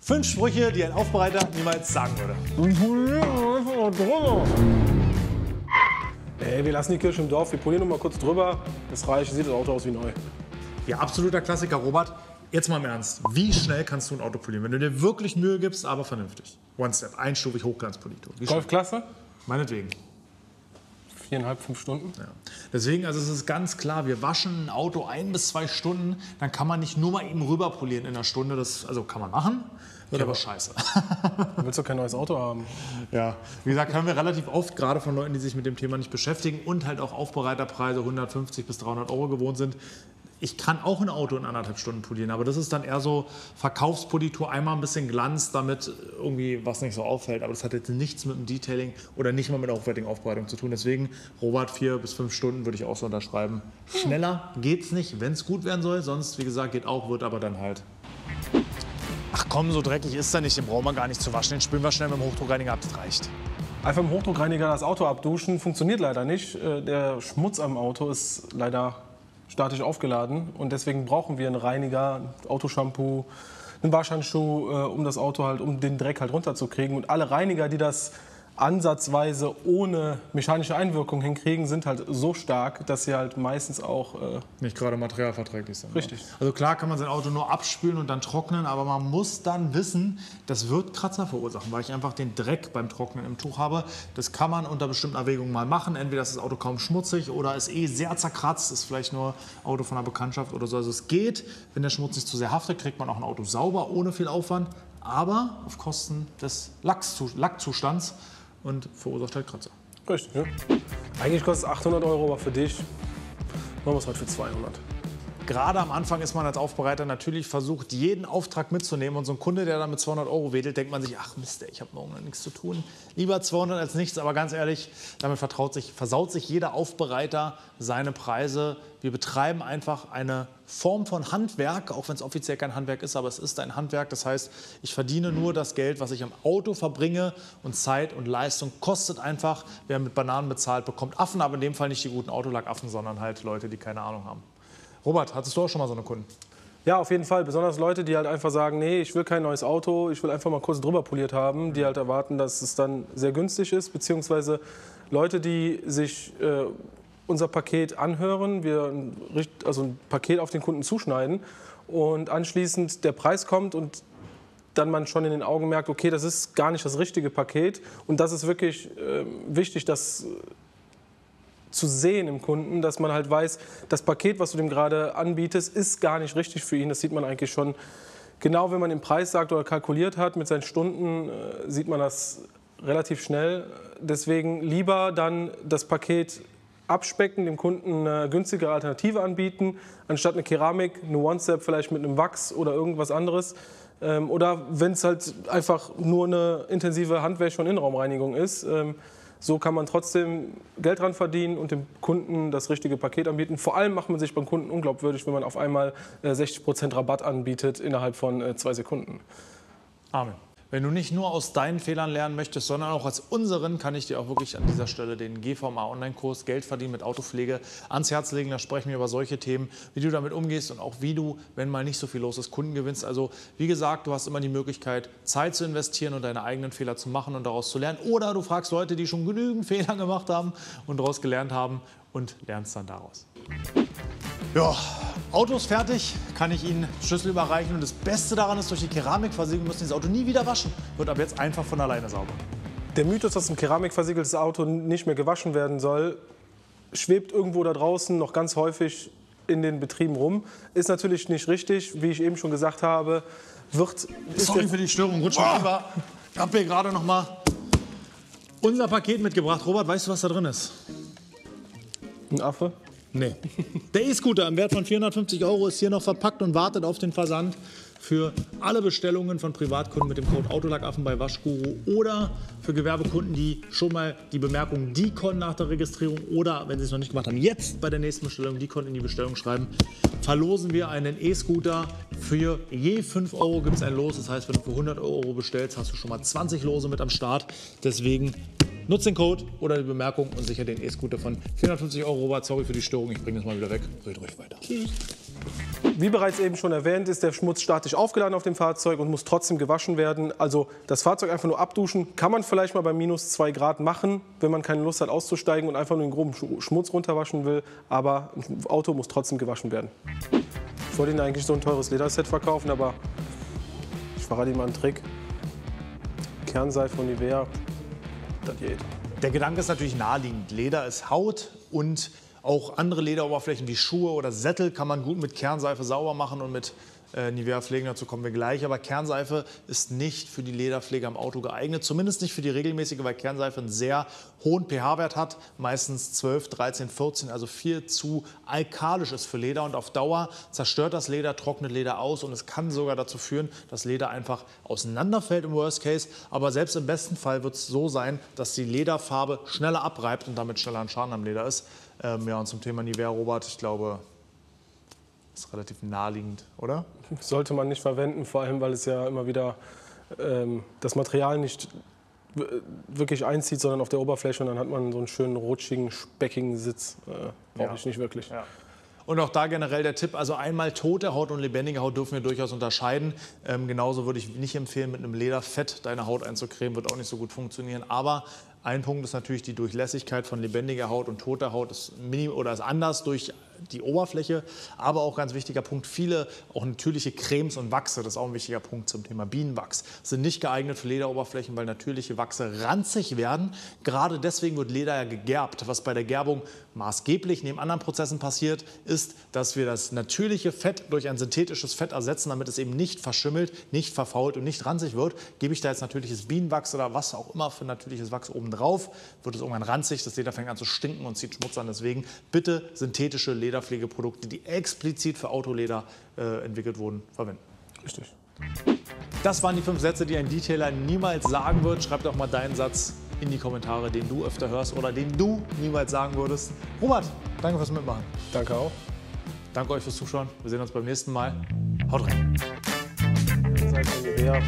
5 Sprüche, die ein Aufbereiter niemals sagen würde. Ey, wir lassen die Kirche im Dorf, wir polieren nur mal kurz drüber. Das reicht, sieht das Auto aus wie neu. Ja, absoluter Klassiker, Robert. Jetzt mal im Ernst. Wie schnell kannst du ein Auto polieren? Wenn du dir wirklich Mühe gibst, aber vernünftig. One Step, einstufig Hochglanzpolitur. Golfklasse? Meinetwegen. 4,5, 5 Stunden. Ja. Deswegen, also es ist ganz klar, wir waschen ein Auto 1 bis 2 Stunden, dann kann man nicht nur mal eben rüber polieren in einer Stunde. Das also kann man machen, wird aber scheiße. Du willst doch kein neues Auto haben. Ja, wie gesagt, hören wir relativ oft, gerade von Leuten, die sich mit dem Thema nicht beschäftigen und halt auch Aufbereiterpreise 150 bis 300 Euro gewohnt sind. Ich kann auch ein Auto in 1,5 Stunden polieren, aber das ist dann eher so Verkaufspolitur, einmal ein bisschen Glanz, damit irgendwie was nicht so auffällt. Aber das hat jetzt nichts mit dem Detailing oder nicht mal mit der hochwertigen Aufbereitung zu tun. Deswegen, Robert, 4 bis 5 Stunden würde ich auch so unterschreiben. Schneller geht's nicht, wenn es gut werden soll. Sonst, wie gesagt, geht auch, wird aber dann halt. Ach komm, so dreckig ist er nicht, den brauchen wir gar nicht zu waschen. Den spülen wir schnell mit dem Hochdruckreiniger ab, das reicht. Einfach im Hochdruckreiniger das Auto abduschen, funktioniert leider nicht. Der Schmutz am Auto ist leider statisch aufgeladen und deswegen brauchen wir einen Reiniger, ein Autoshampoo, einen Waschhandschuh, um das Auto halt, um den Dreck halt runterzukriegen. Und alle Reiniger, die das ansatzweise ohne mechanische Einwirkung hinkriegen, sind halt so stark, dass sie halt meistens auch nicht gerade materialverträglich sind. Richtig. Also klar kann man sein Auto nur abspülen und dann trocknen, aber man muss dann wissen, das wird Kratzer verursachen, weil ich einfach den Dreck beim Trocknen im Tuch habe. Das kann man unter bestimmten Erwägungen mal machen. Entweder ist das Auto kaum schmutzig oder ist sehr zerkratzt, ist vielleicht nur Auto von einer Bekanntschaft oder so. Also es geht, wenn der Schmutz nicht zu sehr haftet, kriegt man auch ein Auto sauber, ohne viel Aufwand, aber auf Kosten des Lackzustands. Und verursacht halt Kratzer. Richtig, ja. Eigentlich kostet es 800 Euro, aber für dich machen wir es halt für 200. Gerade am Anfang ist man als Aufbereiter natürlich versucht, jeden Auftrag mitzunehmen. Und so ein Kunde, der dann mit 200 Euro wedelt, denkt man sich, ach Mist, ich habe morgen noch nichts zu tun. Lieber 200 als nichts, aber ganz ehrlich, damit versaut sich jeder Aufbereiter seine Preise. Wir betreiben einfach eine Form von Handwerk, auch wenn es offiziell kein Handwerk ist, aber es ist ein Handwerk. Das heißt, ich verdiene nur das Geld, was ich am Auto verbringe, und Zeit und Leistung kostet einfach. Wer mit Bananen bezahlt, bekommt Affen, aber in dem Fall nicht die guten Autolackaffen, sondern halt Leute, die keine Ahnung haben. Robert, hattest du auch schon mal so eine Kunden? Ja, auf jeden Fall. Besonders Leute, die halt einfach sagen, nee, ich will kein neues Auto, ich will einfach mal kurz drüber poliert haben, die halt erwarten, dass es dann sehr günstig ist, beziehungsweise Leute, die sich unser Paket anhören, wir also ein Paket auf den Kunden zuschneiden und anschließend der Preis kommt und dann man schon in den Augen merkt, okay, das ist gar nicht das richtige Paket, und das ist wirklich wichtig, dass zu sehen im Kunden, dass man halt weiß, das Paket, was du dem gerade anbietest, ist gar nicht richtig für ihn. Das sieht man eigentlich schon genau, wenn man den Preis sagt oder kalkuliert hat. Mit seinen Stunden sieht man das relativ schnell. Deswegen lieber dann das Paket abspecken, dem Kunden eine günstigere Alternative anbieten, anstatt eine Keramik, eine One-Step vielleicht mit einem Wachs oder irgendwas anderes. Oder wenn es halt einfach nur eine intensive Handwäsche und Innenraumreinigung ist. So kann man trotzdem Geld dran verdienen und dem Kunden das richtige Paket anbieten. Vor allem macht man sich beim Kunden unglaubwürdig, wenn man auf einmal 60% Rabatt anbietet innerhalb von 2 Sekunden. Amen. Wenn du nicht nur aus deinen Fehlern lernen möchtest, sondern auch aus unseren, kann ich dir auch wirklich an dieser Stelle den GVMA-Online-Kurs Geld verdienen mit Autopflege ans Herz legen. Da sprechen wir über solche Themen, wie du damit umgehst und auch wie du, wenn mal nicht so viel los ist, Kunden gewinnst. Also wie gesagt, du hast immer die Möglichkeit, Zeit zu investieren und deine eigenen Fehler zu machen und daraus zu lernen. Oder du fragst Leute, die schon genügend Fehler gemacht haben und daraus gelernt haben, und lernst dann daraus. Ja, Auto ist fertig, kann ich Ihnen Schlüssel überreichen. Und das Beste daran ist, durch die Keramikversiegelung müssen Sie das Auto nie wieder waschen. Wird ab jetzt einfach von alleine sauber. Der Mythos, dass ein keramikversiegeltes Auto nicht mehr gewaschen werden soll, schwebt irgendwo da draußen noch ganz häufig in den Betrieben rum. Ist natürlich nicht richtig, wie ich eben schon gesagt habe. Sorry für die Störung, rutsch mal rüber. Ich habe hier gerade noch mal unser Paket mitgebracht. Robert, weißt du, was da drin ist? Ein Affe? Nee. Der E-Scooter im Wert von 450 € ist hier noch verpackt und wartet auf den Versand für alle Bestellungen von Privatkunden mit dem Code Autolackaffen bei Waschguru oder für Gewerbekunden, die schon mal die Bemerkung Dicon nach der Registrierung oder, wenn sie es noch nicht gemacht haben, jetzt bei der nächsten Bestellung Dicon in die Bestellung schreiben, verlosen wir einen E-Scooter. Für je 5 € gibt es ein Los. Das heißt, wenn du für 100 € bestellst, hast du schon mal 20 Lose mit am Start. Deswegen nutzt den Code oder die Bemerkung und sicher den E-Scooter von 450 €. Robert, sorry für die Störung, ich bringe das mal wieder weg. Red ruhig weiter. Tschüss. Wie bereits eben schon erwähnt, ist der Schmutz statisch aufgeladen auf dem Fahrzeug und muss trotzdem gewaschen werden. Also das Fahrzeug einfach nur abduschen kann man vielleicht mal bei minus 2 Grad machen, wenn man keine Lust hat auszusteigen und einfach nur den groben Schmutz runterwaschen will. Aber ein Auto muss trotzdem gewaschen werden. Ich wollte Ihnen eigentlich so ein teures Lederset verkaufen, aber ich verrate Ihnen mal einen Trick. Kernseife von Nivea, das geht. Der Gedanke ist natürlich naheliegend. Leder ist Haut und auch andere Lederoberflächen wie Schuhe oder Sättel kann man gut mit Kernseife sauber machen und mit Nivea pflegen, dazu kommen wir gleich. Aber Kernseife ist nicht für die Lederpflege am Auto geeignet, zumindest nicht für die regelmäßige, weil Kernseife einen sehr hohen pH-Wert hat, meistens 12, 13, 14, also viel zu alkalisch ist für Leder und auf Dauer zerstört das Leder, trocknet Leder aus und es kann sogar dazu führen, dass Leder einfach auseinanderfällt im Worst Case. Aber selbst im besten Fall wird es so sein, dass die Lederfarbe schneller abreibt und damit schneller ein Schaden am Leder ist. Ja, und zum Thema Nivea, Robert, ich glaube, das ist relativ naheliegend, oder? Sollte man nicht verwenden, vor allem, weil es ja immer wieder das Material nicht wirklich einzieht, sondern auf der Oberfläche und dann hat man so einen schönen rutschigen, speckigen Sitz. Brauche ich nicht wirklich. Ja. Und auch da generell der Tipp, also einmal tote Haut und lebendige Haut dürfen wir durchaus unterscheiden. Genauso würde ich nicht empfehlen, mit einem Lederfett deine Haut einzucremen, wird auch nicht so gut funktionieren. Aber ein Punkt ist natürlich die Durchlässigkeit von lebendiger Haut und toter Haut ist ist anders durch die Oberfläche, aber auch ganz wichtiger Punkt, viele auch natürliche Cremes und Wachse, das ist auch ein wichtiger Punkt zum Thema Bienenwachs, sind nicht geeignet für Lederoberflächen, weil natürliche Wachse ranzig werden. Gerade deswegen wird Leder ja gegerbt. Was bei der Gerbung maßgeblich neben anderen Prozessen passiert, ist, dass wir das natürliche Fett durch ein synthetisches Fett ersetzen, damit es eben nicht verschimmelt, nicht verfault und nicht ranzig wird. Gebe ich da jetzt natürliches Bienenwachs oder was auch immer für natürliches Wachs oben drauf, wird es irgendwann ranzig, das Leder fängt an zu stinken und zieht Schmutz an. Deswegen bitte synthetische Lederpflegeprodukte, die explizit für Autoleder entwickelt wurden, verwenden. Richtig. Das waren die 5 Sätze, die ein Detailer niemals sagen wird. Schreib doch mal deinen Satz in die Kommentare, den du öfter hörst oder den du niemals sagen würdest. Robert, danke fürs Mitmachen. Danke auch. Danke euch fürs Zuschauen. Wir sehen uns beim nächsten Mal. Haut rein. Nivea.